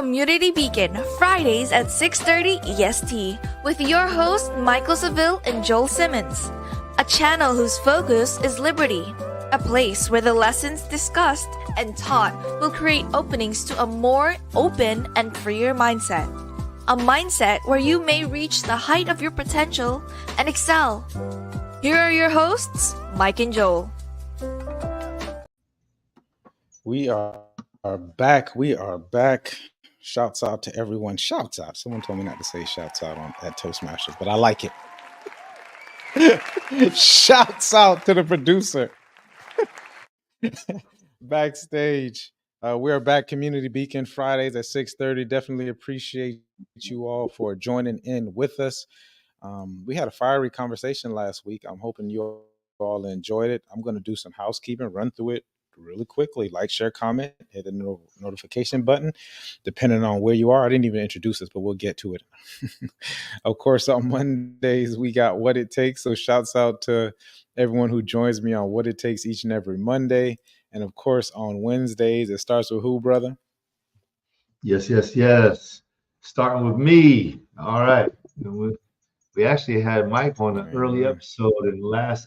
Community Beacon, Fridays at 6:30 EST, with your hosts Michaeldseville and Joel Simmons. A channel whose focus is liberty. A place where the lessons discussed and taught will create openings to a more open and freer mindset. A mindset where you may reach the height of your potential and excel. Here are your hosts, Mike and Joel. We are back. We are back. Shouts out to everyone. Shouts out. Someone told me not to say shouts out at Toastmasters, but I like it. Shouts out to the producer. Backstage. We are back. Community Beacon Fridays at 6:30. Definitely appreciate you all for joining in with us. We had a fiery conversation last week. I'm hoping you all enjoyed it. I'm going to do some housekeeping, run through it really quickly. Like, share, comment, hit the notification button, depending on where you are. I didn't even introduce this, but we'll get to it. Of course, on Mondays, we got What It Takes. So shouts out to everyone who joins me on What It Takes each and every Monday. And of course, on Wednesdays, it starts with who, brother? Yes. Starting with me. All right. We actually had Mike on an early episode, and that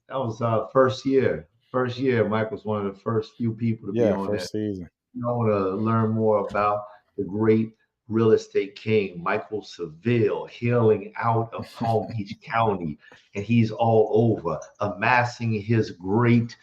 was first year. First year, Mike was one of the first few people to be on first that. season. I want to learn more about the great real estate king, Michaeldseville, hailing out of Palm Beach County, and he's all over, amassing his great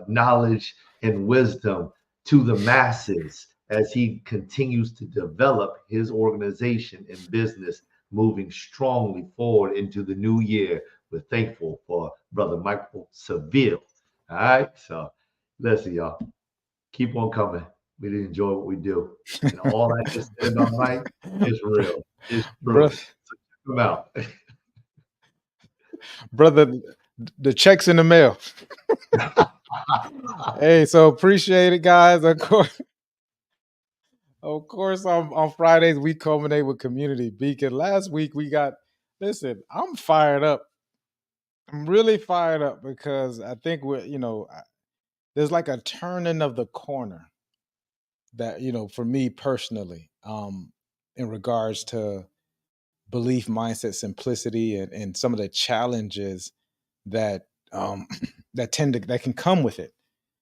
knowledge and wisdom to the masses as he continues to develop his organization and business, moving strongly forward into the new year. We're thankful for Brother Michaeldseville. All right, so listen, y'all, keep on coming. We did enjoy what we do, and all I just said about Mike is real. It's true. So check them out. Brother, the check's in the mail. Hey, so appreciate it, guys. Of course, on Fridays, we culminate with Community Beacon. Last week, I'm fired up. I'm really fired up because I think there's like a turning of the corner that, for me personally, in regards to belief, mindset, simplicity, and some of the challenges that that can come with it,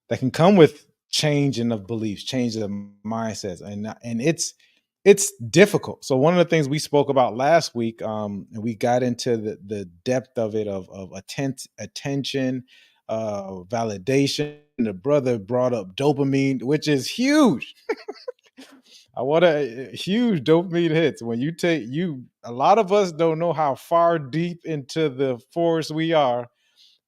that can come with changing of beliefs, changing of mindsets, and it's difficult. So one of the things we spoke about last week, and we got into the depth of it of attention, validation. The brother brought up dopamine, which is huge. I want a huge dopamine hits when a lot of us don't know how far deep into the forest we are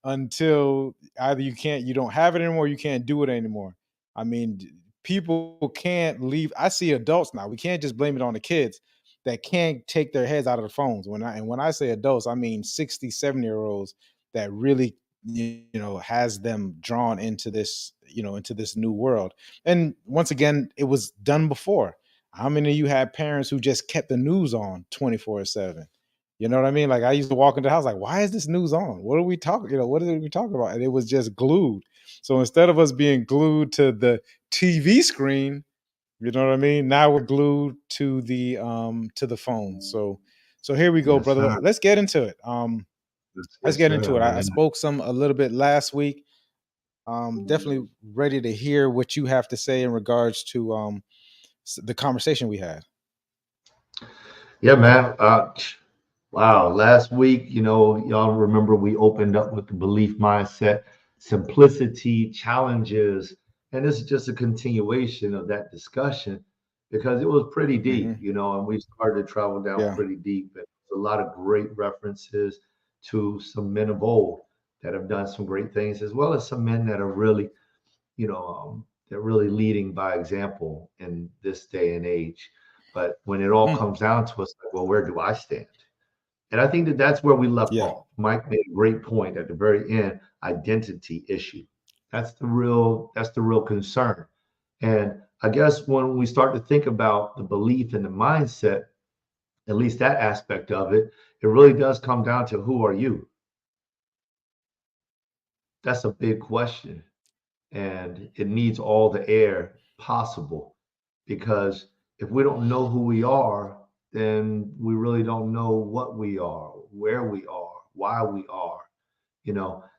until either you don't have it anymore, you can't do it anymore. I mean, people can't leave. I see adults now. We can't just blame it on the kids that can't take their heads out of the phones. When I say adults, I mean 60, 70-year-olds that really, has them drawn into this, into this new world. And once again, it was done before. How many of you had parents who just kept the news on 24/7? You know what I mean? Like, I used to walk into the house like, why is this news on? What are we talking? What are we talking about? And it was just glued. So instead of us being glued to the TV screen, you know what I mean? Now we're glued to the phone. So here we go, Yes, brother. sir. Let's get into it. Let's get into it. I Man. spoke a little bit last week. Definitely ready to hear what you have to say in regards to the conversation we had. Yeah, man. Wow. Last week, y'all remember we opened up with the belief mindset, simplicity, challenges, and this is just a continuation of that discussion because it was pretty deep, and we started to travel down pretty deep. And there's a lot of great references to some men of old that have done some great things, as well as some men that are really, they're really leading by example in this day and age. But when it all comes down to us, like, well, where do I stand? And I think that that's where we left off. Mike made a great point at the very end: identity issue. That's the real concern. And I guess when we start to think about the belief and the mindset, at least that aspect of it, it really does come down to who are you? That's a big question. And it needs all the air possible because if we don't know who we are, then we really don't know what we are, where we are, why we are.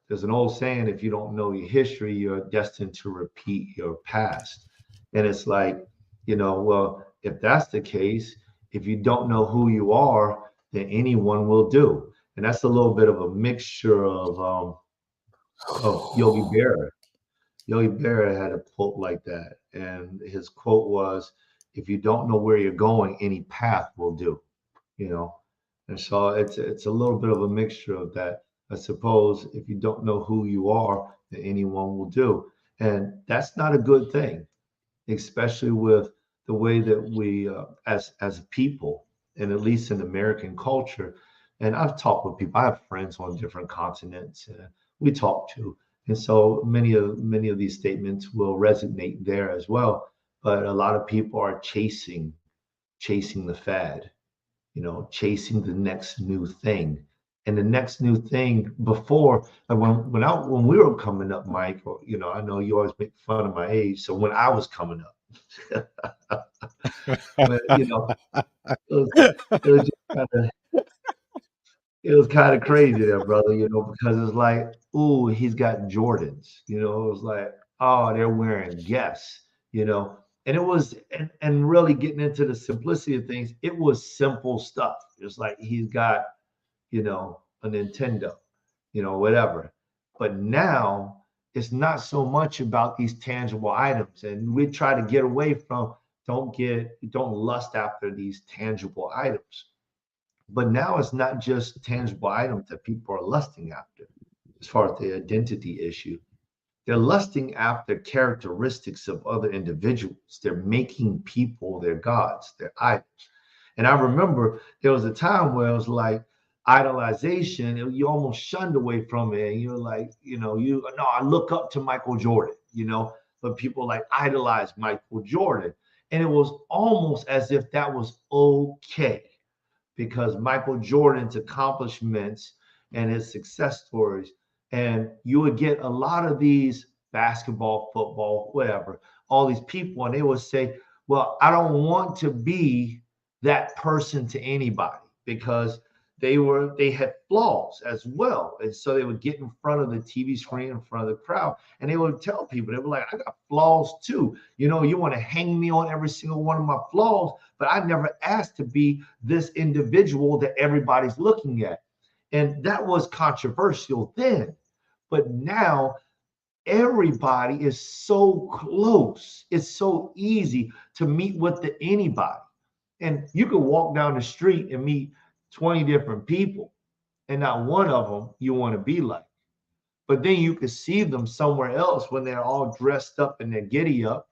There's an old saying, if you don't know your history, you're destined to repeat your past. And it's like, well, if that's the case, if you don't know who you are, then anyone will do. And that's a little bit of a mixture of Yogi Berra. Yogi Berra had a quote like that. And his quote was, if you don't know where you're going, any path will do, you know. And so it's a little bit of a mixture of that. I suppose if you don't know who you are, then anyone will do. And that's not a good thing, especially with the way that we, as a people, and at least in American culture. And I've talked with people. I have friends on different continents, and we talk too. And so many of these statements will resonate there as well. But a lot of people are chasing the fad, chasing the next new thing. And the next new thing before, like when we were coming up, Mike, or, I know you always make fun of my age. So when I was coming up, when, it was just kind of it was kind of crazy there, brother, because it's like, ooh, he's got Jordans, it was like, oh, they're wearing Guess, and it was, and really getting into the simplicity of things, it was simple stuff. It's like he's got, a Nintendo, whatever. But now it's not so much about these tangible items, and we try to get away from, don't lust after these tangible items. But now it's not just tangible items that people are lusting after as far as the identity issue. They're lusting after characteristics of other individuals. They're making people their gods, their idols. And I remember there was a time where it was like idolization, you almost shunned away from it. And you're like, no, I look up to Michael Jordan, but people like idolize Michael Jordan. And it was almost as if that was okay, because Michael Jordan's accomplishments and his success stories. And you would get a lot of these basketball, football, whatever, all these people, and they would say, well, I don't want to be that person to anybody, because they had flaws as well. And so they would get in front of the TV screen, in front of the crowd, and they would tell people, they were like, I got flaws too. You want to hang me on every single one of my flaws, but I never asked to be this individual that everybody's looking at. And that was controversial then. But now everybody is so close. It's so easy to meet with anybody. And you could walk down the street and meet 20 different people, and not one of them you want to be like. But then you could see them somewhere else when they're all dressed up and they're giddy up,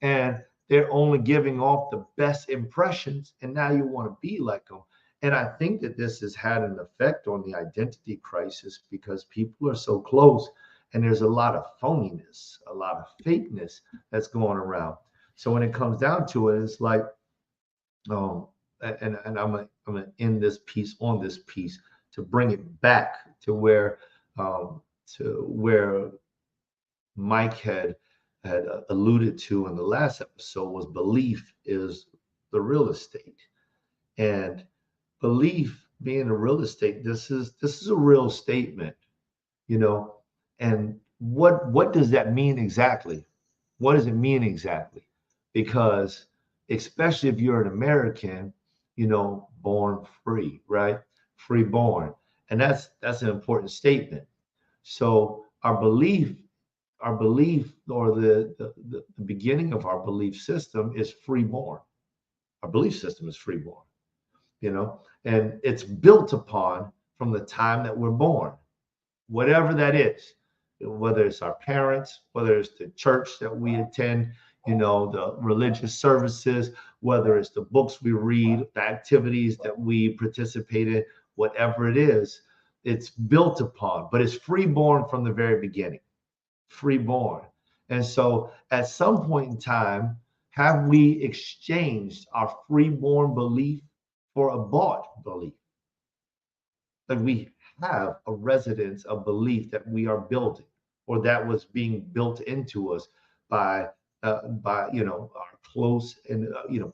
and they're only giving off the best impressions, and now you want to be like them. And I think that this has had an effect on the identity crisis, because people are so close, and there's a lot of phoniness, a lot of fakeness that's going around. So when it comes down to it, it's like, and I'm gonna end this piece on this piece to bring it back to where Mike had alluded to in the last episode, was belief is the real estate. And belief being a real estate, this is a real statement, and what does that mean exactly? What does it mean exactly? Because especially if you're an American, born free, right? Free born. And that's an important statement. So our belief, or the beginning of our belief system is freeborn. Our belief system is freeborn, and it's built upon from the time that we're born, whatever that is, whether it's our parents, whether it's the church that we attend, the religious services, whether it's the books we read, the activities that we participate in, whatever it is, it's built upon, but it's freeborn from the very beginning. Freeborn. And so at some point in time, have we exchanged our freeborn belief for a bought belief? That we have a residence of belief that we are building, or that was being built into us by our close and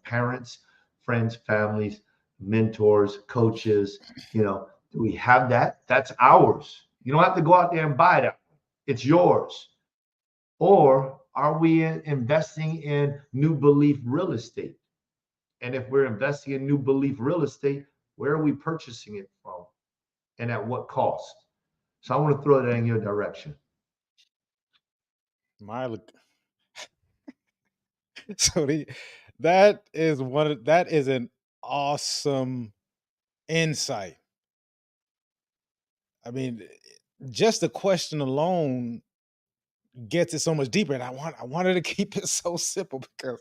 parents, friends, families, mentors, coaches. Do we have that? That's ours. You don't have to go out there and buy that. It's yours. Or are we investing in new belief real estate? And if we're investing in new belief real estate, where are we purchasing it from and at what cost? So I want to throw that in your direction. My so that is an awesome insight. I mean, just the question alone gets it so much deeper, and I wanted to keep it so simple because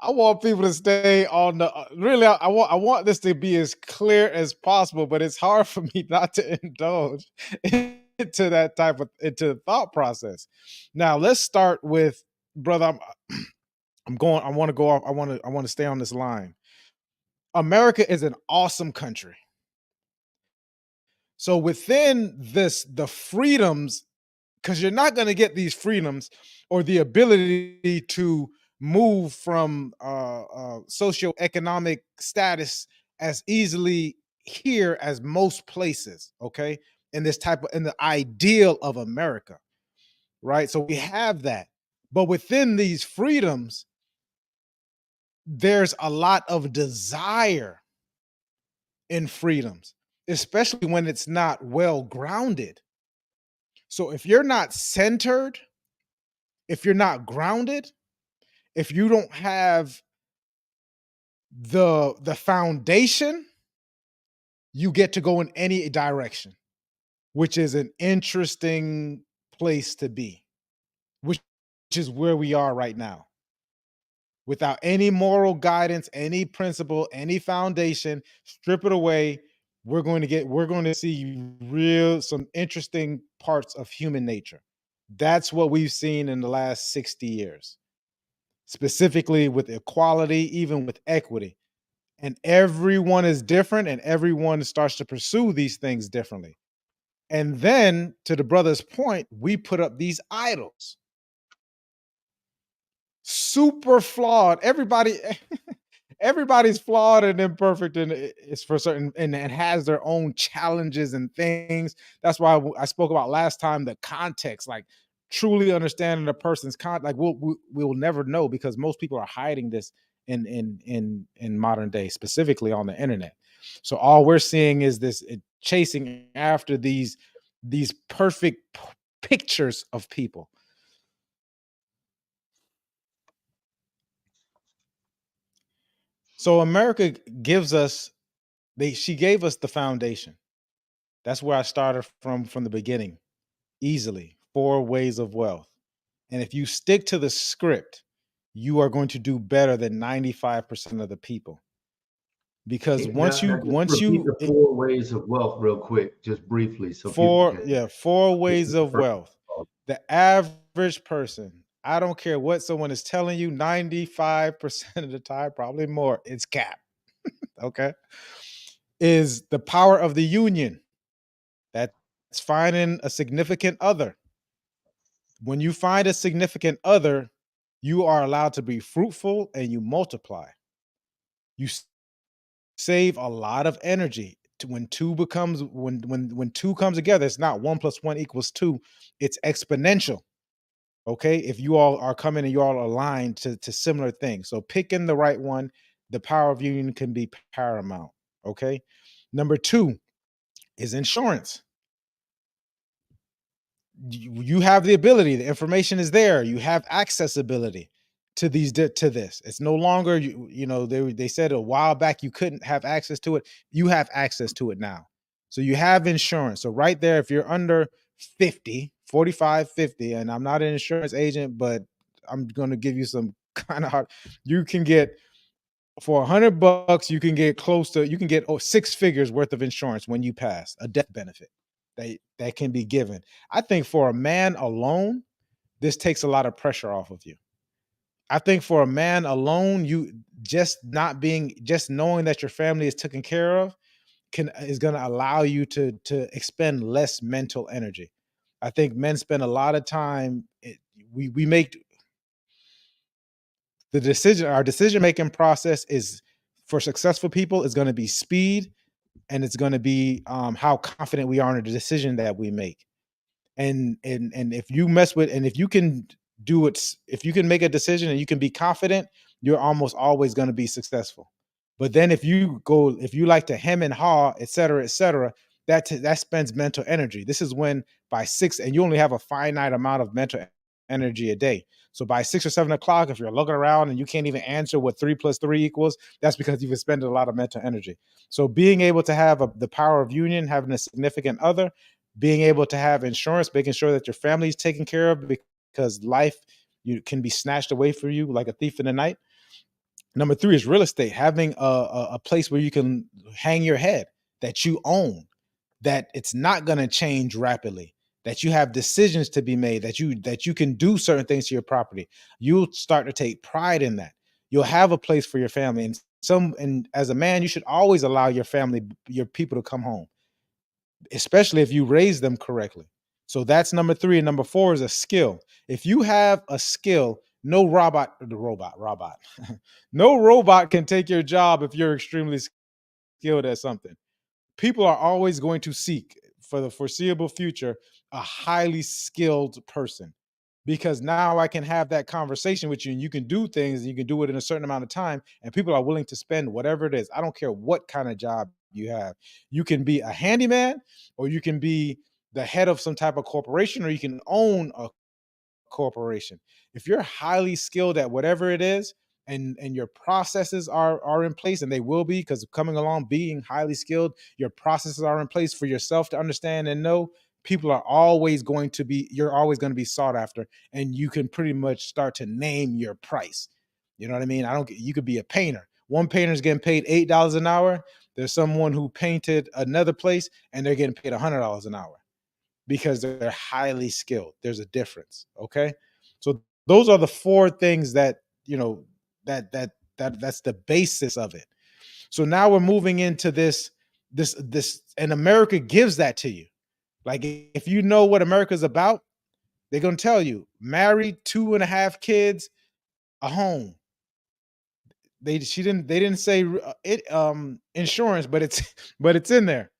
I want people to stay on the really. I want this to be as clear as possible, but it's hard for me not to indulge into that type of into the thought process. Now let's start with brother. I'm going. I want to go off. I want to stay on this line. America is an awesome country. So within this, the freedoms, because you're not going to get these freedoms or the ability to move from socioeconomic status as easily here as most places. Okay, in the ideal of America, right? So we have that, but within these freedoms, there's a lot of desire in freedoms, especially when it's not well grounded. So if you're not centered, if you're not grounded, if you don't have the foundation, you get to go in any direction, which is an interesting place to be, which is where we are right now. Without any moral guidance, any principle, any foundation, strip it away, we're going to see some interesting parts of human nature. That's what we've seen in the last 60 years, specifically with equality, even with equity. And everyone is different and everyone starts to pursue these things differently. And then to the brother's point, we put up these idols. Super flawed. Everybody's flawed and imperfect, and it's for certain, and has their own challenges and things. That's why I spoke about last time the context, like truly understanding a person's like we'll never know because most people are hiding this in modern day, specifically on the internet. So all we're seeing is this chasing after these perfect pictures of people. So America gives us she gave us the foundation. That's where I started from the beginning. Easily, 4 ways of wealth. And if you stick to the script, you are going to do better than 95% of the people. Because Now just repeat the 4 ways of wealth real quick, just briefly, so people can. 4 ways of wealth. The average person, I don't care what someone is telling you, 95% of the time, probably more, it's cap. Okay. Is the power of the union. That's finding a significant other. When you find a significant other, you are allowed to be fruitful and you multiply. You save a lot of energy. When two comes together, it's not 1+1 = 2. It's exponential. Okay, if you all are coming and you all aligned to similar things, so picking the right one, the power of union can be paramount. Okay, number 2 is insurance. You have the ability, the information is there, you have accessibility to this. It's no longer they said a while back you couldn't have access to it. You have access to it now. So you have insurance. So right there, if you're under 50, 45, 50, and I'm not an insurance agent, but I'm going to give you some kind of hard, you can get for $100, you can get 6 figures worth of insurance when you pass, a death benefit that can be given. I think for a man alone, this takes a lot of pressure off of you. I think for a man alone, you just knowing that your family is taken care of is going to allow you to expend less mental energy. I think men spend a lot of time. We make Our decision-making process is, for successful people, is going to be speed, and it's going to be how confident we are in the decision that we make. And if you mess with, and if you can do it, if you can make a decision and you can be confident, you're almost always going to be successful. But then if you like to hem and haw, et cetera, that spends mental energy. This is when by 6, and you only have a finite amount of mental energy a day. So by 6 or 7 o'clock, if you're looking around and you can't even answer what 3 plus 3 equals, that's because you've expended a lot of mental energy. So being able to have the power of union, having a significant other, being able to have insurance, making sure that your family is taken care of, because life can be snatched away from you like a thief in the night. Number 3 is real estate, having a place where you can hang your head, that you own, that it's not going to change rapidly, that you have decisions to be made, that you can do certain things to your property. You'll start to take pride in that. You'll have a place for your family, and as a man, you should always allow your family, your people, to come home, especially if you raise them correctly. So that's number 3. And number 4 is a skill. If you have a skill, no robot, no robot can take your job if you're extremely skilled at something. People are always going to seek, for the foreseeable future, a highly skilled person, because now I can have that conversation with you and you can do things, and you can do it in a certain amount of time, and people are willing to spend whatever it is. I don't care what kind of job you have. You can be a handyman, or you can be the head of some type of corporation, or you can own a corporation. If you're highly skilled at whatever it is, and your processes are in place, and they will be, because coming along, being highly skilled, your processes are in place for yourself to understand and know, people are always going to be, you're always going to be sought after, and you can pretty much start to name your price. You know what I mean? You could be a painter. One painter's getting paid $8 an hour. There's someone who painted another place and they're getting paid $100 an hour, because they're highly skilled. There's a difference. Okay. So those are the 4 things that, that's the basis of it. So now we're moving into this, and America gives that to you. Like, if you know what America's about, they're going to tell you, married, 2.5 kids, a home. They didn't say insurance, but it's in there.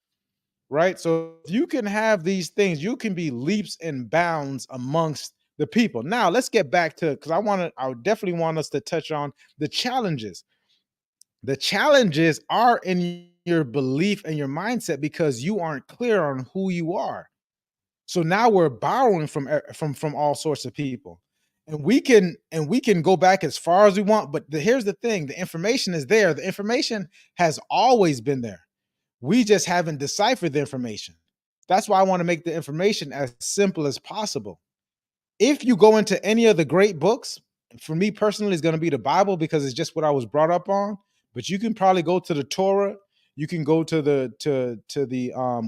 Right? So if you can have these things, you can be leaps and bounds amongst the people. Now let's get back to, because I would definitely want us to touch on the challenges. The challenges are in your belief and your mindset, because you aren't clear on who you are. So now we're borrowing from all sorts of people, and we can go back as far as we want. But here's the thing: the information is there. The information has always been there. We just haven't deciphered the information. That's why I want to make the information as simple as possible. If you go into any of the great books, for me personally, it's going to be the Bible, because it's just what I was brought up on. But you can probably go to the Torah. You can go to the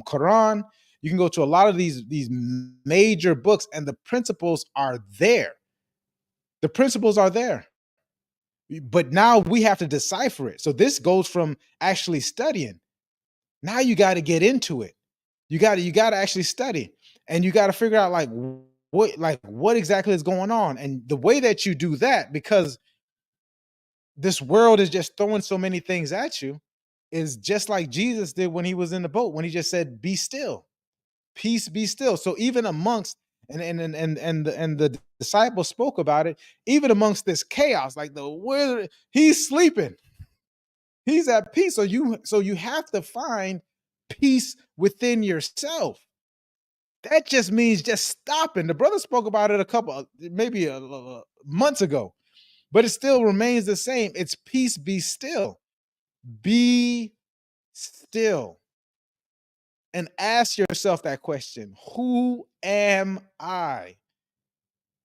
Quran. You can go to a lot of these major books, and the principles are there. The principles are there. But now we have to decipher it. So this goes from actually studying. Now you got to get into it. You got to actually study, and you got to figure out what exactly is going on. And the way that you do that, because this world is just throwing so many things at you, is just like Jesus did when he was in the boat, when he just said, "Be still, peace, be still." So even amongst, and the disciples spoke about it, even amongst this chaos, like he's sleeping, he's at peace. So you have to find peace within yourself. That just means just stopping. The brother spoke about it maybe months ago, but it still remains the same. It's peace, be still. Be still. And ask yourself that question: who am I?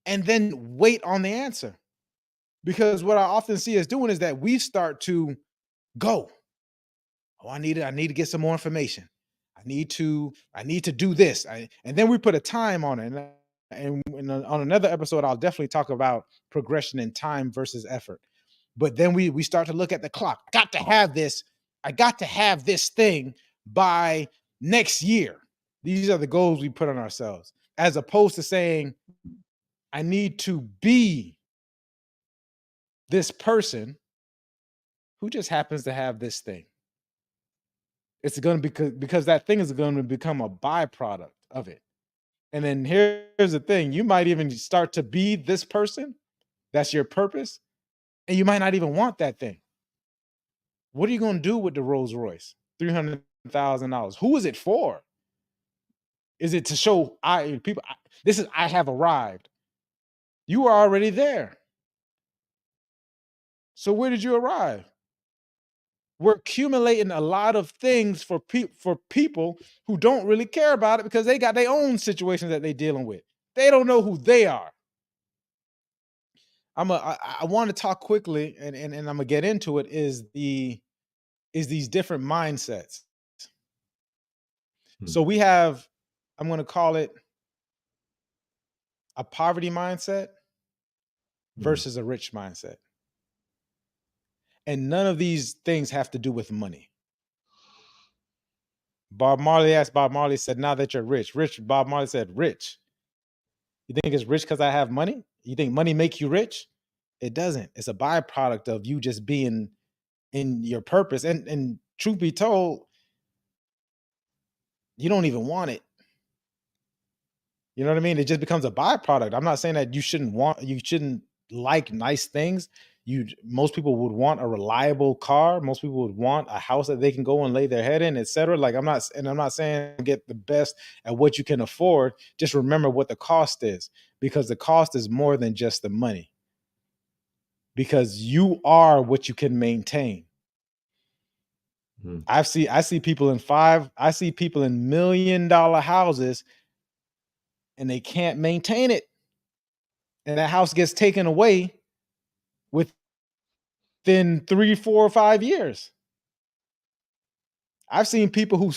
And then wait on the answer. Because what I often see us doing is that we start to go, "Oh, I need to get some more information. I need to do this." And then we put a time on it. And on another episode, I'll definitely talk about progression in time versus effort. But then we start to look at the clock. Got to have this. I got to have this thing by next year. These are the goals we put on ourselves, as opposed to saying, I need to be this person who just happens to have this thing. It's going to because that thing is going to become a byproduct of it. And then here's the thing, you might even start to be this person. That's your purpose. And you might not even want that thing. What are you going to do with the Rolls Royce? $300,000. Who is it for? Is it to show I have arrived? You are already there. So where did you arrive? We're accumulating a lot of things for people who don't really care about it because they got their own situations that they're dealing with. They don't know who they are. I want to talk quickly and I'm gonna get into it is these different mindsets. So we have, I'm going to call it a poverty mindset versus a rich mindset. And none of these things have to do with money. Bob Marley said, now that you're rich. Bob Marley said, rich. You think it's rich because I have money? You think money makes you rich? It doesn't. It's a byproduct of you just being in your purpose. And truth be told, you don't even want it. You know what I mean? It just becomes a byproduct. I'm not saying that you shouldn't like nice things. Most people would want a reliable car. Most people would want a house that they can go and lay their head in, etc. Like I'm not saying get the best at what you can afford. Just remember what the cost is, because the cost is more than just the money. Because you are what you can maintain. I see people in $1 million houses and they can't maintain it. And that house gets taken away within 3, 4, or 5 years. I've seen people who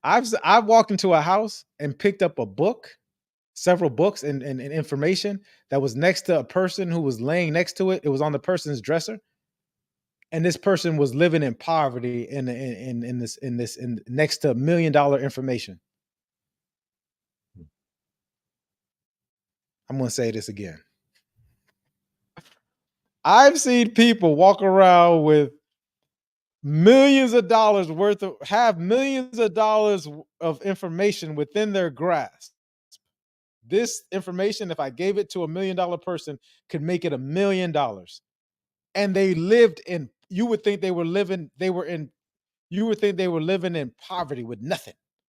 I've walked into a house and picked up a book, several books and information that was next to a person who was laying next to it. It was on the person's dresser. And this person was living in poverty in next to $1 million information. I'm going to say this again. I've seen people walk around with millions of dollars of information within their grasp. This information, if I gave it to $1 million person, could make it $1 million. And they lived in, you would think they were living in poverty with nothing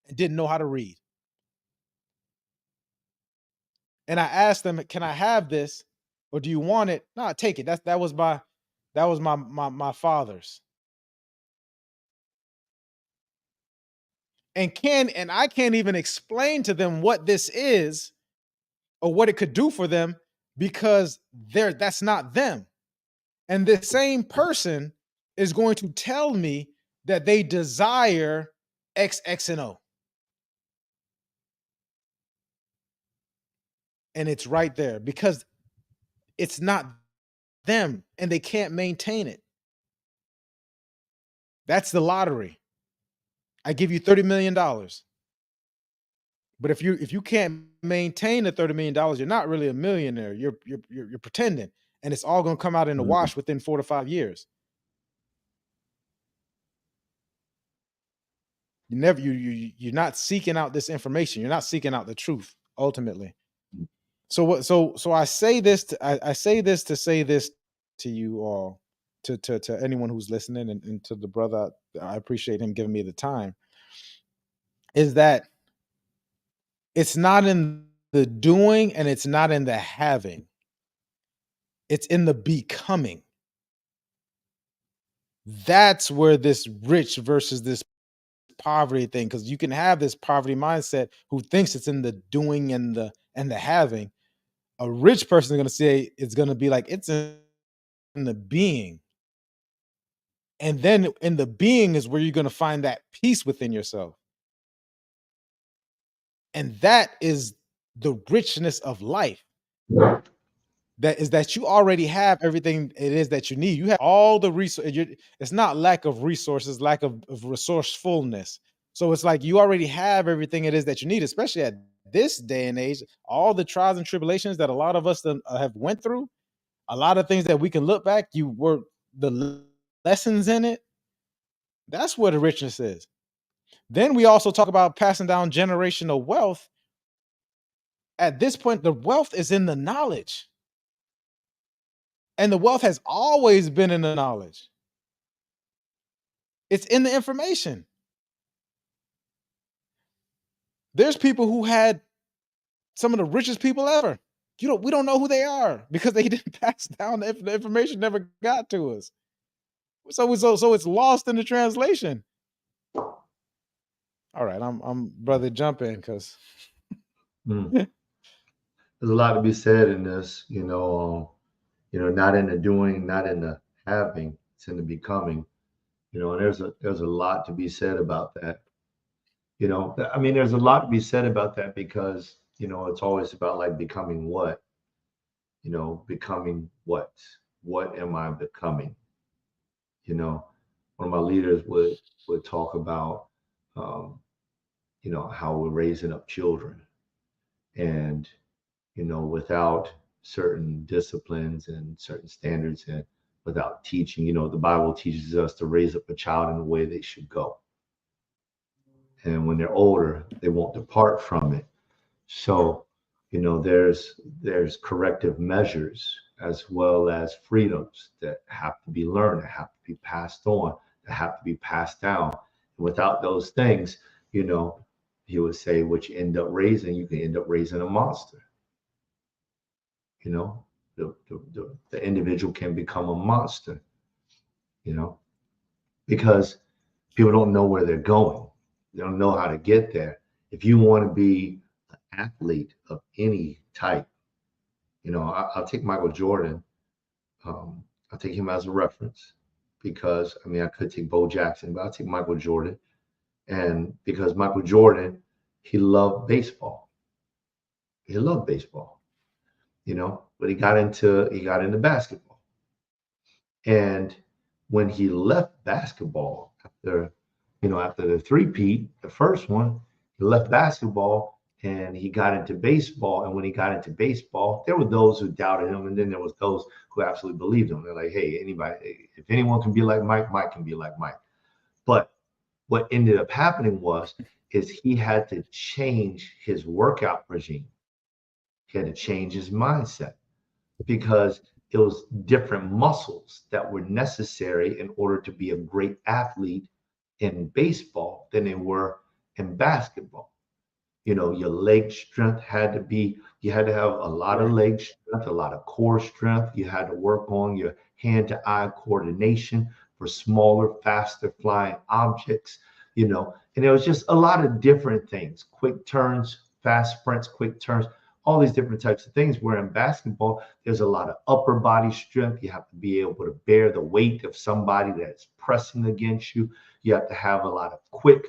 and didn't know how to read. And I asked them, can I have this? Or do you want it? No, take it. That was my father's. And I can't even explain to them what this is or what it could do for them, because that's not them. And the same person is going to tell me that they desire X, X, and O. And it's right there because it's not them and they can't maintain it. That's the lottery. I give you $30 million. But if you can't maintain the $30 million, you're not really a millionaire. You're pretending, and it's all going to come out in the wash within 4 to 5 years. You're not seeking out this information. You're not seeking out the truth ultimately. So I say this to say this to you all, to anyone who's listening, and to the brother. I appreciate him giving me the time. Is that it's not in the doing and it's not in the having. It's in the becoming. That's where this rich versus this poverty thing, because you can have this poverty mindset who thinks it's in the doing and the having. A rich person is going to say it's going to be like it's in the being. And then in the being is where you're going to find that peace within yourself. And that is the richness of life. That you already have everything it is that you need. You have all the resources. It's not lack of resources, lack of resourcefulness. So it's like you already have everything it is that you need, especially at this day and age. All the trials and tribulations that a lot of us have went through, a lot of things that we can look back, you work the lessons in it. That's where the richness is. Then we also talk about passing down generational wealth. At this point, the wealth is in the knowledge. And the wealth has always been in the knowledge. It's in the information. There's people who had some of the richest people ever. We don't know who they are because they didn't pass down the information never got to us. So it's lost in the translation. All right, I'm brother jump in because There's a lot to be said in this, not in the doing, not in the having, it's in the becoming, and there's a lot to be said about that. There's a lot to be said about that because, it's always about like becoming what, becoming what? What am I becoming? One of my leaders would talk about, how we're raising up children, and without certain disciplines and certain standards, and without teaching, the Bible teaches us to raise up a child in the way they should go. And when they're older, they won't depart from it. So, there's corrective measures as well as freedoms that have to be learned, that have to be passed on, that have to be passed down. And without those things, he would say, you can end up raising a monster. The individual can become a monster, because people don't know where they're going. They don't know how to get there. If you want to be an athlete of any type, I'll take Michael Jordan. I'll take him as a reference because, I could take Bo Jackson, but I'll take Michael Jordan. And because Michael Jordan, he loved baseball. He loved baseball, but he got into basketball. And when he left basketball after the three-peat, the first one, he left basketball and he got into baseball. And when he got into baseball, there were those who doubted him, and then there was those who absolutely believed him. They're like, hey, if anyone can be like Mike, Mike can be like Mike. But what ended up happening is he had to change his workout regime. He had to change his mindset because it was different muscles that were necessary in order to be a great athlete in baseball than they were in basketball. Your leg strength you had to have a lot of leg strength, a lot of core strength. You had to work on your hand-to-eye coordination for smaller, faster flying objects, and there was just a lot of different things, quick turns, fast sprints, quick turns, all these different types of things. Where in basketball, there's a lot of upper body strength. You have to be able to bear the weight of somebody that's pressing against you. You have to have a lot of quick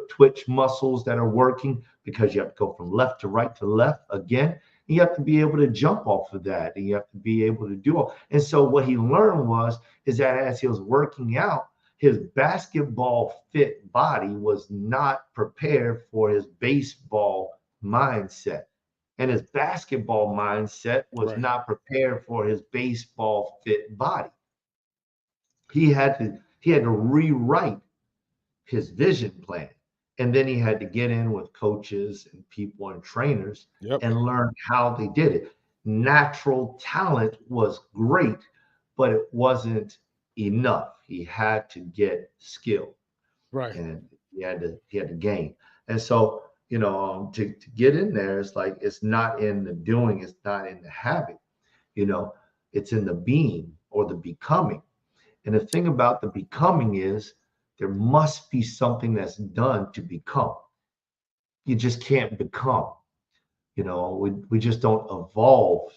twitch muscles that are working because you have to go from left to right to left again. You have to be able to jump off of that, and you have to be able to do all. And so what he learned is that as he was working out, his basketball fit body was not prepared for his baseball mindset. And his basketball mindset was not prepared for his baseball fit body. He had to rewrite his vision plan. And then he had to get in with coaches and people and trainers and learn how they did it. Natural talent was great, but it wasn't enough. He had to get skill. Right. And he had to gain. And so, to get in there, it's like, it's not in the doing, it's not in the having, it's in the being or the becoming. And the thing about the becoming is there must be something that's done to become. You just can't become. We just don't evolve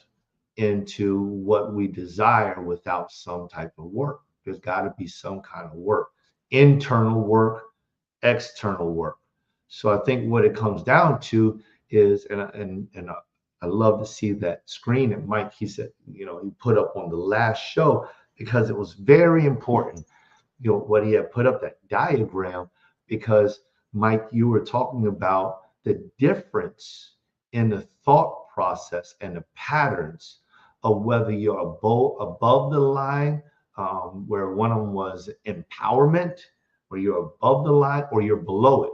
into what we desire without some type of work. There's got to be some kind of work, internal work, external work. So I think what it comes down to is, and I love to see that screen that Mike, he said, he put up on the last show, because it was very important, what he had put up, that diagram, because Mike, you were talking about the difference in the thought process and the patterns of whether you're above the line, where one of them was empowerment, where you're above the line or you're below it.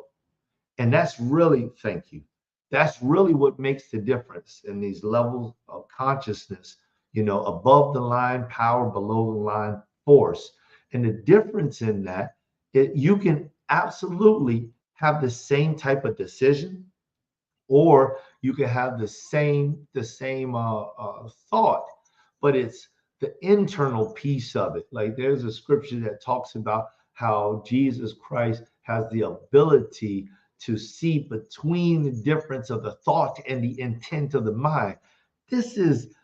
And that's really, thank you. That's really what makes the difference in these levels of consciousness, above the line, power, below the line, force. And the difference in that, you can absolutely have the same type of decision, or you can have the same thought, but it's the internal piece of it. Like there's a scripture that talks about how Jesus Christ has the ability to see between the difference of the thought and the intent of the mind. This is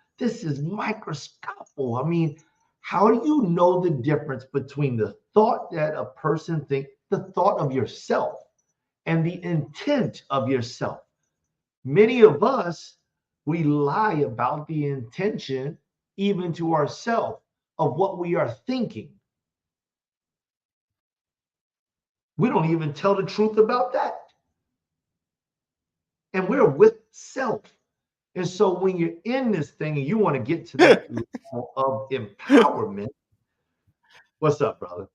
microscopical. I mean, how do you know the difference between the thought that a person thinks, the thought of yourself, and the intent of yourself? Many of us, we lie about the intention, even to ourselves, of what we are thinking. We don't even tell the truth about that. And we're with self. And so when you're in this thing and you want to get to that level of empowerment, what's up, brother?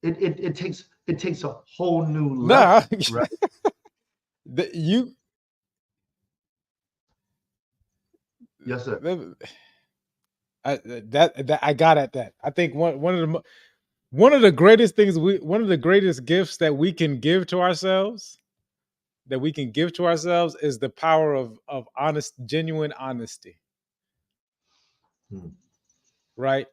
It takes a whole new level, right? You Yes, sir. I got at that. I think one of the greatest things one of the greatest gifts that we can give to ourselves, is the power of genuine honesty. Right.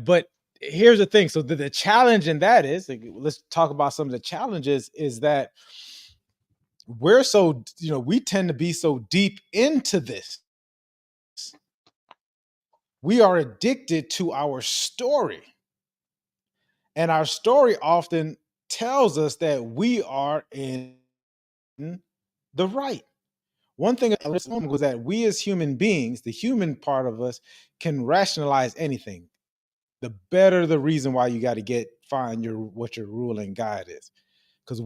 But here's the thing. So the challenge in that is, like, let's talk about some of the challenges, is that we're so, we tend to be so deep into this. We are addicted to our story. And our story often tells us that we are in the right. One thing I learned was that we as human beings, the human part of us, can rationalize anything. The better the reason why you got to find what your rule and guide is. Because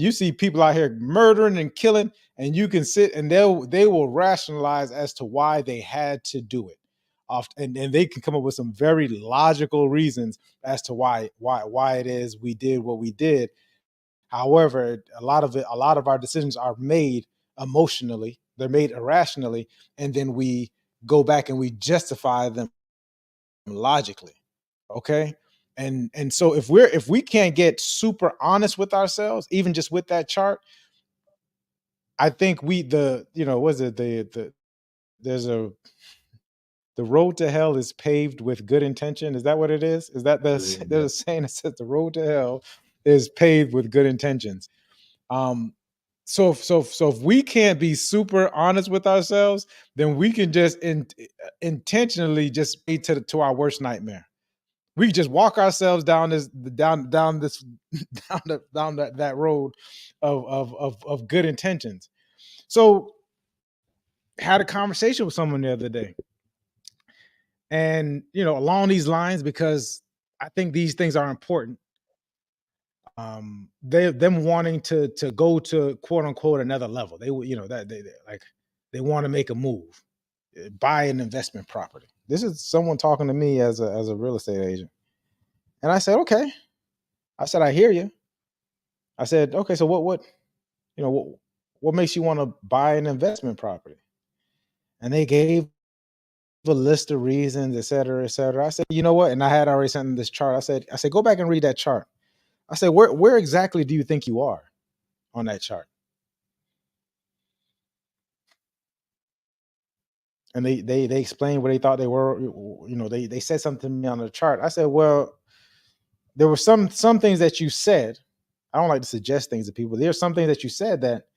you see people out here murdering and killing, and you can sit and they will rationalize as to why they had to do it. And they can come up with some very logical reasons as to why it is we did what we did. However, a lot of our decisions are made emotionally, they're made irrationally, and then we go back and we justify them logically. Okay. And so if we can't get super honest with ourselves, even just with that chart, I think the road to hell is paved with good intention. Is that what it is? Is that there's a saying that says the road to hell is paved with good intentions. So if we can't be super honest with ourselves, then we can just intentionally just be to our worst nightmare. We just walk ourselves down that road of good intentions. So had a conversation with someone the other day, and along these lines, because I think these things are important. Them wanting to go to quote unquote another level. They they want to make a move, buy an investment property. This is someone talking to me as a real estate agent. And I said, okay. I said, I hear you. I said, okay, so what makes you want to buy an investment property? And they gave a list of reasons, et cetera, et cetera. I said, you know what? And I had already sent them this chart. I said, go back and read that chart. I said, where exactly do you think you are on that chart? And they explained where they thought they were. They said something to me on the chart. I said, well, there were some things that you said. I don't like to suggest things to people. There are some things that you said that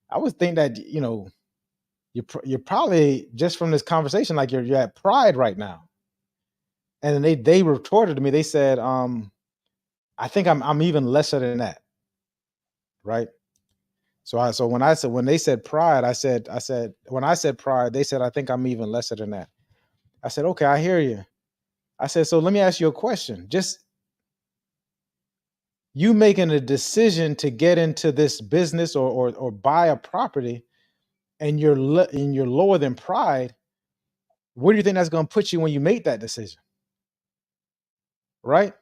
I would think that you're probably, just from this conversation, like you're at pride right now. And then they retorted to me. They said, I think I'm even lesser than that. Right. So when they said pride, I said, when I said pride, they said, I think I'm even lesser than that. I said, okay, I hear you. I said, so let me ask you a question. Just you making a decision to get into this business or buy a property, and you're lower than pride, where do you think that's going to put you when you make that decision? Right?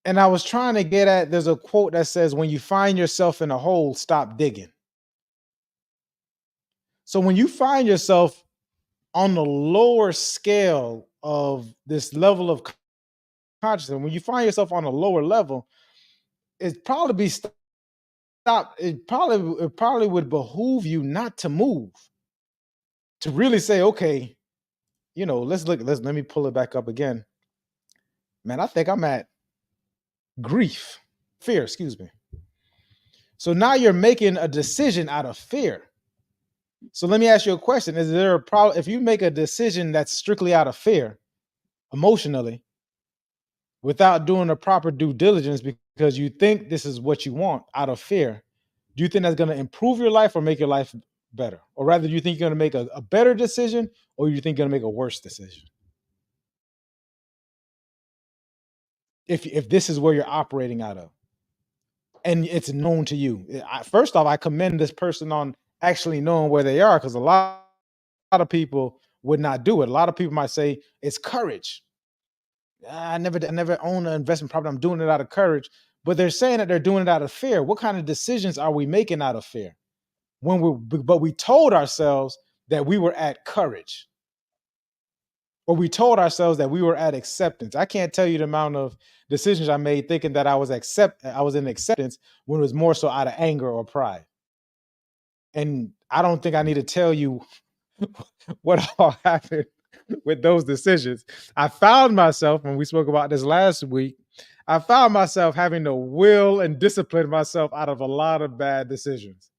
And I was trying to get at, there's a quote that says, when you find yourself in a hole, stop digging. So when you find yourself on the lower scale of this level of consciousness, when you find yourself on a lower level, it probably be stop. It probably would behoove you not to move, to really say, okay, let me pull it back up again. Man, I think I'm at fear, excuse me. So now you're making a decision out of fear. So let me ask you a question. Is there a problem if you make a decision that's strictly out of fear, emotionally, without doing the proper due diligence because you think this is what you want out of fear? Do you think that's going to improve your life or make your life better? Or rather, do you think you're going to make a better decision, or you think you're going to make a worse decision? If this is where you're operating out of, and it's known to you. First off, I commend this person on actually knowing where they are, because a lot of people would not do it. A lot of people might say it's courage. I never own an investment property. I'm doing it out of courage. But they're saying that they're doing it out of fear. What kind of decisions are we making out of fear? But we told ourselves that we were at courage, or we told ourselves that we were at acceptance. I can't tell you the amount of decisions I made thinking that I was in acceptance when it was more so out of anger or pride. And I don't think I need to tell you what all happened with those decisions. I found myself, when we spoke about this last week, I found myself having to will and discipline myself out of a lot of bad decisions.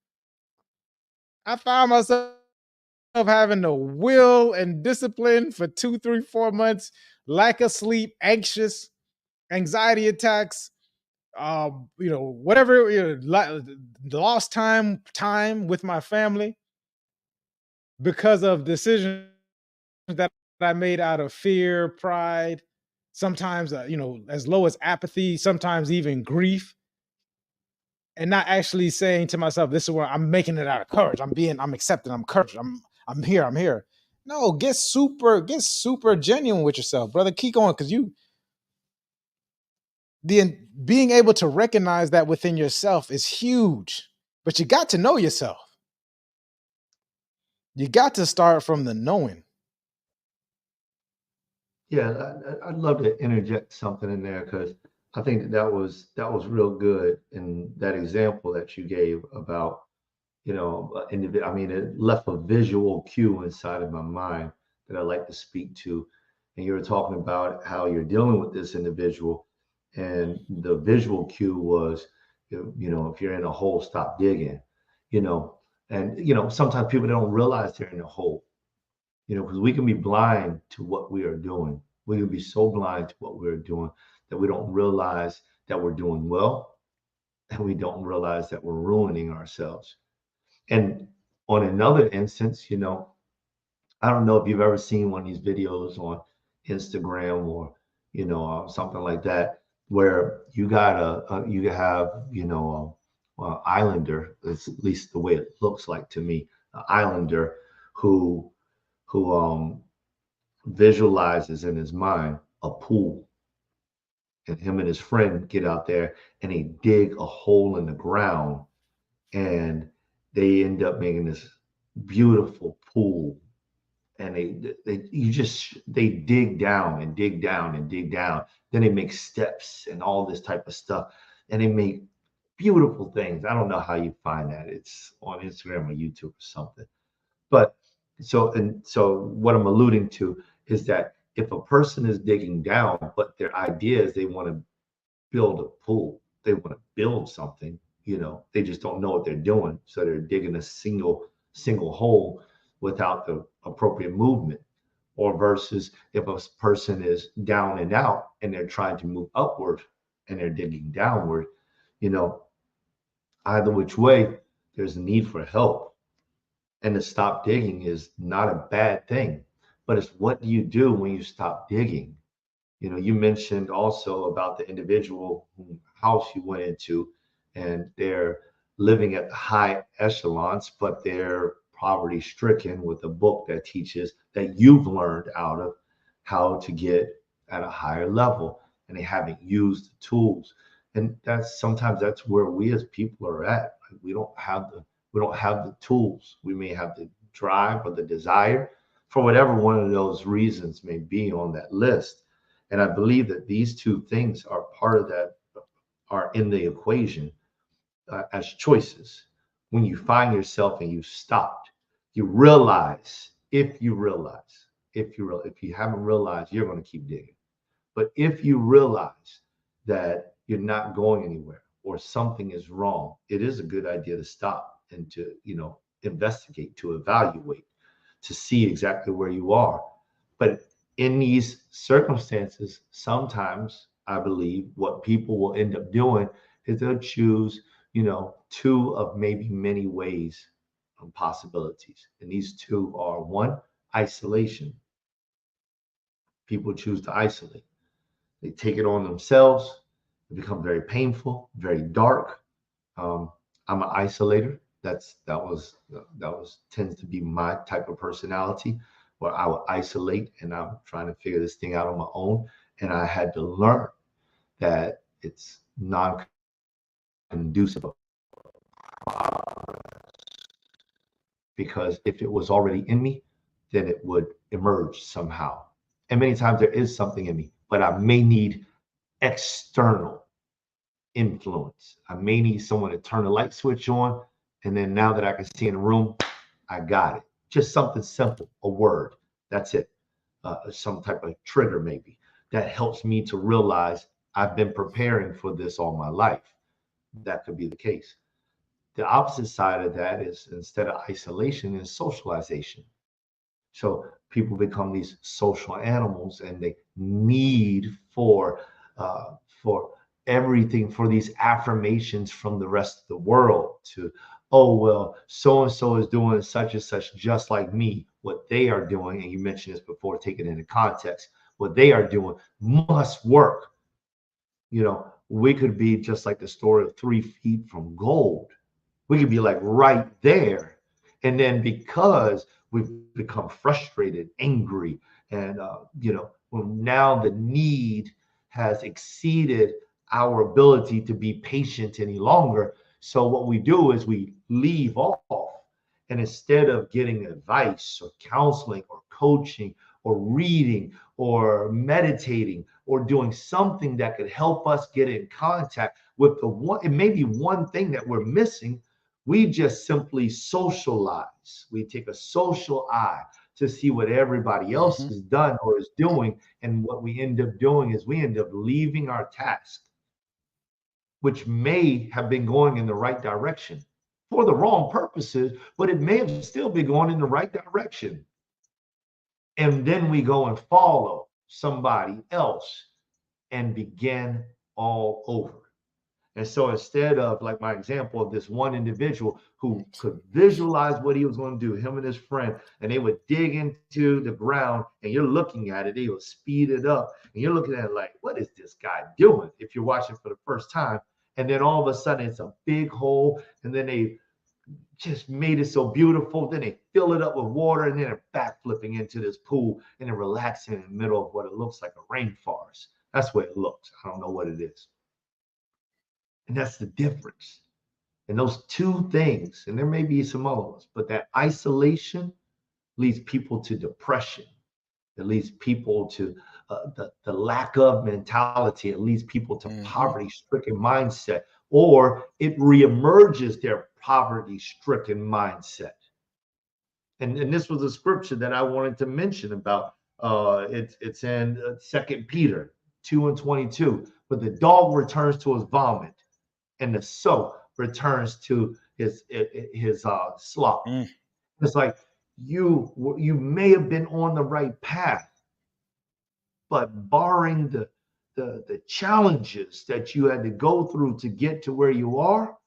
I found myself having to will and discipline for 2, 3, 4 months, lack of sleep, anxious, anxiety attacks, whatever, lost time with my family because of decisions that I made out of fear, pride, sometimes, as low as apathy, sometimes even grief, and not actually saying to myself, this is where I'm making it out of courage. I'm accepting, I'm courage. I'm here. No, get super genuine with yourself, brother. Keep going. Cause being able to recognize that within yourself is huge, but you got to know yourself. You got to start from the knowing. Yeah, I'd love to interject something in there because I think that was real good in that example that you gave about, I mean, it left a visual cue inside of my mind that I like to speak to. And you were talking about how you're dealing with this individual, and the visual cue was, if you're in a hole, stop digging, and sometimes people don't realize they're in a hole, because we can be blind to what we are doing. We can be so blind to what we're doing that we don't realize that we're doing well, and we don't realize that we're ruining ourselves. And on another instance, I don't know if you've ever seen one of these videos on Instagram or, something like that, where you have, a islander, that's at least the way it looks like to me, an islander who visualizes in his mind a pool, and him and his friend get out there and they dig a hole in the ground, and they end up making this beautiful pool. And they dig down and dig down and dig down. Then they make steps and all this type of stuff, and they make beautiful things. I don't know how you find that. It's on Instagram or YouTube or something. But so what I'm alluding to is that if a person is digging down, but their idea is they want to build a pool, they want to build something, they just don't know what they're doing. So they're digging a single hole without the appropriate movement. Or versus if a person is down and out and they're trying to move upward and they're digging downward, either which way, there's a need for help. And to stop digging is not a bad thing, but it's what do you do when you stop digging? You mentioned also about the individual whose house you went into, and they're living at high echelons, but they're poverty stricken with a book that teaches that you've learned out of how to get at a higher level, and they haven't used the tools. And that's where we as people are at. Like, we don't have the tools. We may have the drive or the desire for whatever one of those reasons may be on that list. And I believe that these two things are part of that, are in the equation as choices. When you find yourself and you stopped, you realize, if you haven't realized, you're going to keep digging. But if you realize that you're not going anywhere or something is wrong, it is a good idea to stop and to, investigate, to evaluate, to see exactly where you are. But in these circumstances, sometimes I believe what people will end up doing is they'll choose, two of maybe many ways and possibilities. And these two are: one, isolation. People choose to isolate. They take it on themselves. It becomes very painful, very dark. I'm an isolator. That was tends to be my type of personality, where I would isolate and I'm trying to figure this thing out on my own. And I had to learn that it's non-conducive, because if it was already in me, then it would emerge somehow. And many times there is something in me, but I may need external influence. I may need someone to turn a light switch on, and then now that I can see in the room, I got it. Just something simple, a word. That's it. Some type of trigger maybe that helps me to realize I've been preparing for this all my life. That could be the case. The opposite side of that is, instead of isolation, is socialization. So people become these social animals, and they need for everything, for these affirmations from the rest of the world to, oh, well, so and so is doing such and such just like me. What they are doing, and you mentioned this before, taking it into context, what they are doing must work. We could be just like the story of 3 feet from gold. We could be like right there. And then because we've become frustrated, angry, and, when now the need has exceeded our ability to be patient any longer. So what we do is we leave off. And instead of getting advice or counseling or coaching or reading or meditating or doing something that could help us get in contact with the one, it may be one thing that we're missing. We just simply socialize. We take a social eye to see what everybody else has done or is doing. And what we end up doing is we end up leaving our task, which may have been going in the right direction for the wrong purposes, but it may have still been going in the right direction. And then we go and follow somebody else and begin all over. And so instead of, like my example of this one individual who could visualize what he was going to do, him and his friend, and they would dig into the ground, and you're looking at it, they would speed it up, and you're looking at it like, what is this guy doing? If you're watching for the first time, and then all of a sudden it's a big hole, and then they just made it so beautiful. Then they fill it up with water, and then they're backflipping into this pool, and they're relaxing in the middle of what it looks like a rainforest. That's what it looks. I don't know what it is. And that's the difference. And those two things, and there may be some other ones, but that isolation leads people to depression. It leads people to the lack of mentality. It leads people to poverty-stricken mindset, or it reemerges their poverty-stricken mindset. And this was a scripture that I wanted to mention about. It's in 2 Peter 2:22. But the dog returns to his vomit, and the soap returns to his slop. It's like you may have been on the right path, but barring the challenges that you had to go through to get to where you are,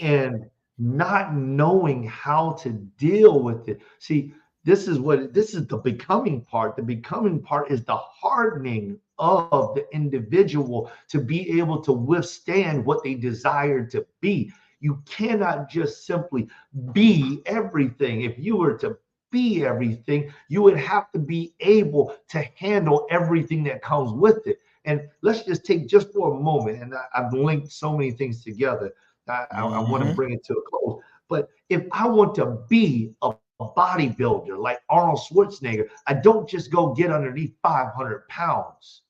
and not knowing how to deal with it. See, this is the becoming part. The becoming part is the hardening of the individual to be able to withstand what they desire to be. You cannot just simply be everything. If you were to be everything, you would have to be able to handle everything that comes with it. And let's just take just for a moment, and I've linked so many things together. I want to Mm-hmm. bring it to a close. But if I want to be a bodybuilder like Arnold Schwarzenegger, I don't just go get underneath 500 pounds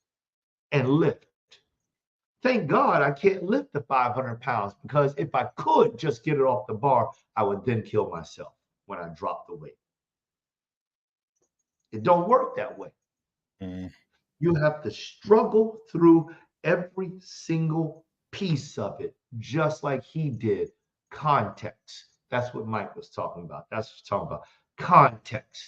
and lift. Thank God I can't lift the 500 pounds, because if I could just get it off the bar, I would then kill myself when I drop the weight. It don't work that way. Mm-hmm. You have to struggle through every single piece of it, just like he did. Context. That's what Mike was talking about. That's what he's talking about. Context.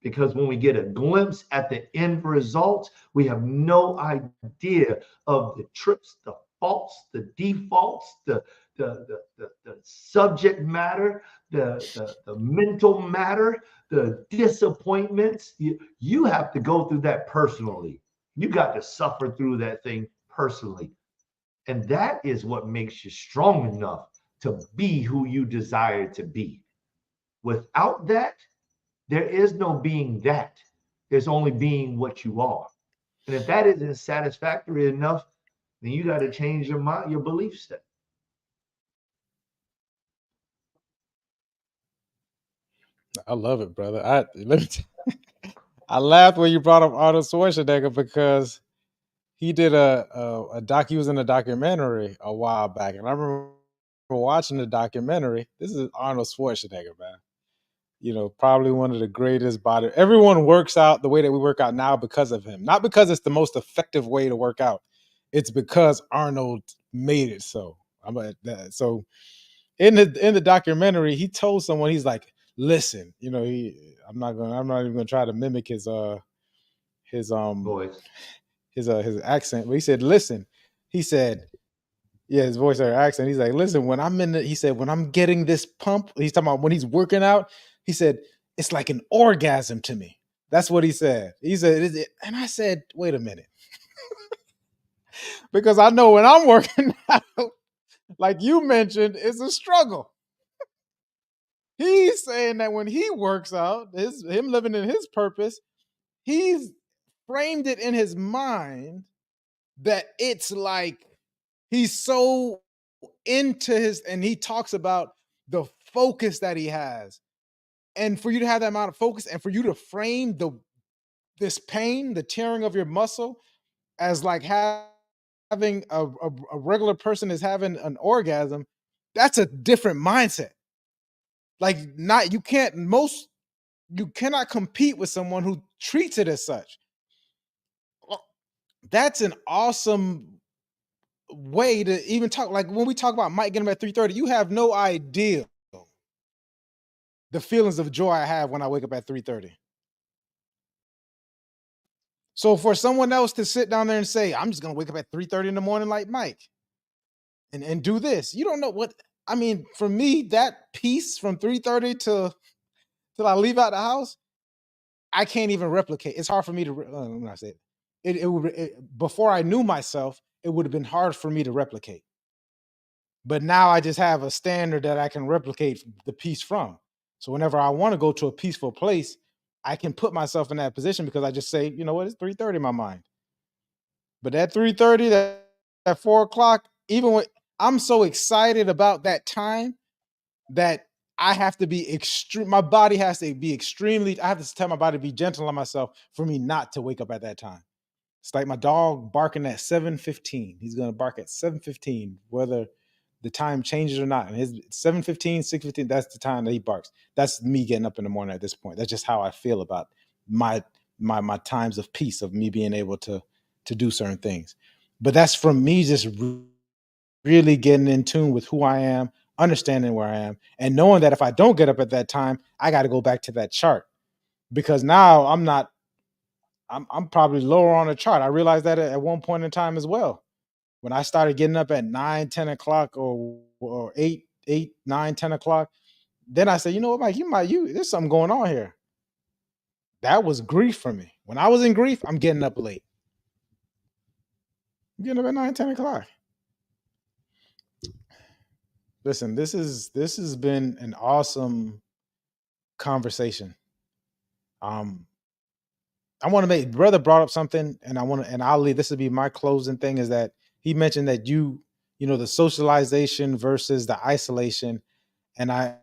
Because when we get a glimpse at the end result, we have no idea of the trips, the faults, the defaults, the subject matter, the mental matter, the disappointments. You have to go through that personally. You got to suffer through that thing personally. And that is what makes you strong enough to be who you desire to be. Without that, there is no being that. There's only being what you are. And if that isn't satisfactory enough, then you got to change your mind, your belief set. I love it, brother. I laughed when you brought up Arnold Schwarzenegger because he did a doc. He was in a documentary a while back, and I remember watching the documentary. This is Arnold Schwarzenegger, man. You know, probably one of the greatest body. Everyone works out the way that we work out now because of him, not because it's the most effective way to work out. It's because Arnold made it so. So in the documentary, he told someone, he's like, "Listen, you know, I'm not even gonna try to mimic his Boys. his accent, but he said, listen, he said, yeah, his voice or accent. He's like, listen, when I'm he said, when I'm getting this pump, he's talking about when he's working out, he said, it's like an orgasm to me. That's what he said. He said, and I said, wait a minute. Because I know when I'm working out, like you mentioned, it's a struggle. He's saying that when he works out, him living in his purpose, he's framed it in his mind that it's like he's so into his, and he talks about the focus that he has. And for you to have that amount of focus and for you to frame this pain, the tearing of your muscle, as like having a regular person is having an orgasm, that's a different mindset. Like, not you cannot compete with someone who treats it as such. That's an awesome way to even talk. Like when we talk about Mike getting him at 3:30, you have no idea the feelings of joy I have when I wake up at 3:30. So for someone else to sit down there and say, I'm just gonna wake up at 3:30 in the morning like Mike and do this, you don't know what I mean. For me, that piece from 3:30 till I leave out the house, I can't even replicate. It's hard for me to when I say before I knew myself, it would have been hard for me to replicate. But now I just have a standard that I can replicate the piece from. So whenever I want to go to a peaceful place, I can put myself in that position because I just say, you know what, it's 3:30 in my mind. But at 3:30, that at 4 o'clock, even when I'm so excited about that time that I have to be extreme, my body has to be extremely, I have to tell my body to be gentle on myself for me not to wake up at that time. It's like my dog barking at 7:15. He's gonna bark at 7:15, whether the time changes or not. And his 7:15, 6:15, that's the time that he barks. That's me getting up in the morning at this point. That's just how I feel about my times of peace, of me being able to do certain things. But that's from me just really getting in tune with who I am, understanding where I am, and knowing that if I don't get up at that time, I got to go back to that chart. Because now I'm probably lower on the chart. I realized that at one point in time as well. When I started getting up at 9, 10 o'clock or 8, 9, 10 o'clock, then I said, you know what, Mike, there's something going on here. That was grief for me. When I was in grief, I'm getting up late. I'm getting up at 9, 10 o'clock. Listen, this has been an awesome conversation. Um, I want to make brother brought up something, and I want to, and I'll leave. This would be my closing thing. Is that he mentioned that you know, the socialization versus the isolation, and I've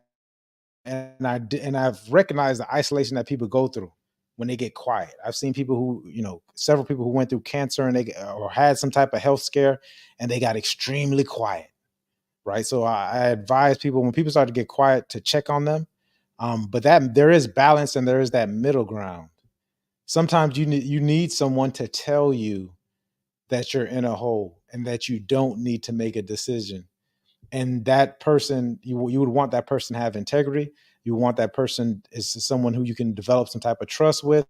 recognized the isolation that people go through when they get quiet. I've seen people who, you know, several people who went through cancer and or had some type of health scare, and they got extremely quiet. Right. So I advise people when people start to get quiet to check on them. But that there is balance and there is that middle ground. Sometimes you need someone to tell you that you're in a hole and that you don't need to make a decision. And that person, you would want that person to have integrity. You want that person is someone who you can develop some type of trust with.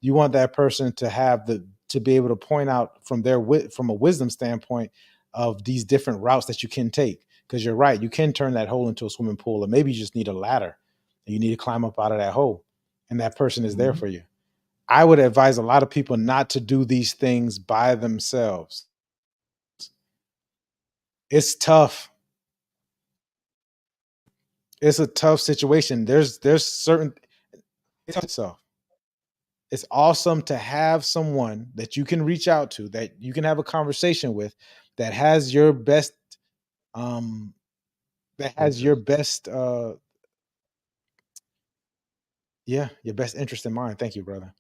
You want that person to have to be able to point out from from a wisdom standpoint of these different routes that you can take. Because you're right, you can turn that hole into a swimming pool, or maybe you just need a ladder and you need to climb up out of that hole, and that person is there Mhm. for you. I would advise a lot of people not to do these things by themselves. It's tough. It's a tough situation. There's certain it's tough. It's awesome to have someone that you can reach out to, that you can have a conversation with, that has your best um that has your Interest. best yeah, your best interest in mind. Thank you, brother.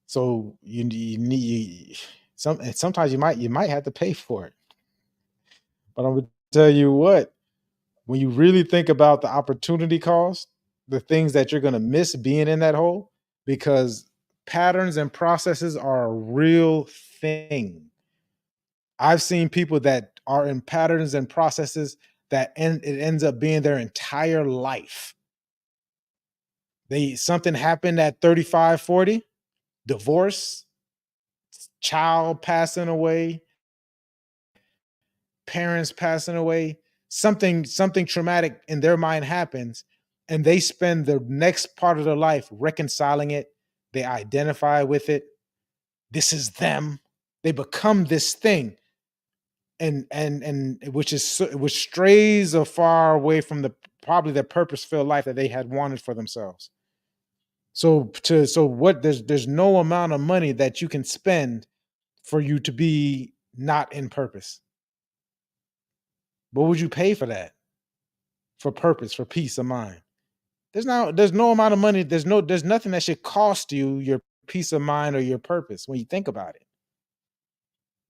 So you need and sometimes you might have to pay for it. But I'm gonna tell you what, when you really think about the opportunity cost, the things that you're gonna miss being in that hole, because patterns and processes are a real thing. I've seen people that are in patterns and processes that it ends up being their entire life. They something happened at 35, 40, divorce, child passing away, parents passing away, something traumatic in their mind happens, and they spend the next part of their life reconciling it. They identify with it. This is them. They become this thing, and which strays far away from the probably the purpose-filled life that they had wanted for themselves. So what there's no amount of money that you can spend for you to be not in purpose. What would you pay for that? For purpose, for peace of mind. There's no amount of money, there's nothing that should cost you your peace of mind or your purpose when you think about it.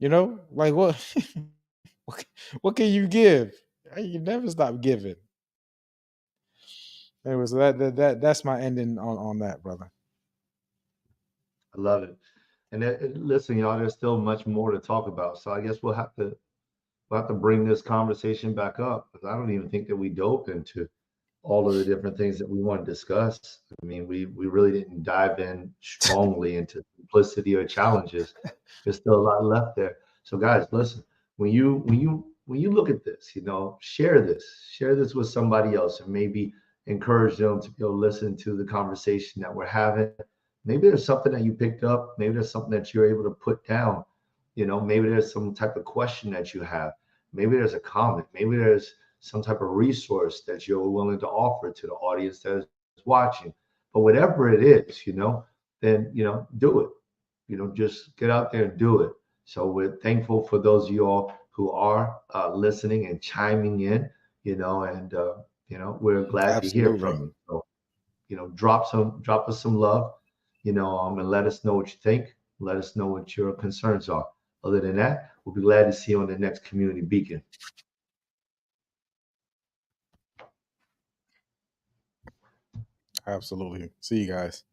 You know? Like what what can you give? You never stop giving. Anyway, so that's my ending on that, brother. I love it. And listen, y'all, there's still much more to talk about. So I guess we'll have to bring this conversation back up, because I don't even think that we dove into all of the different things that we want to discuss. I mean, we really didn't dive in strongly into simplicity or challenges. There's still a lot left there. So guys, listen, when you look at this, you know, share this with somebody else, and maybe encourage them to go listen to the conversation that we're having. Maybe there's something that you picked up, maybe there's something that you're able to put down, you know, maybe there's some type of question that you have, maybe there's a comment, maybe there's some type of resource that you're willing to offer to the audience that is watching. But whatever it is, you know, then, you know, do it. You know, just get out there and do it. So we're thankful for those of you all who are listening and chiming in, you know, and you know, we're glad to hear Absolutely. from you. So, you know, drop us some love, you know, and let us know what you think. Let us know what your concerns are. Other than that, we'll be glad to see you on the next Community Beacon. Absolutely. See you guys.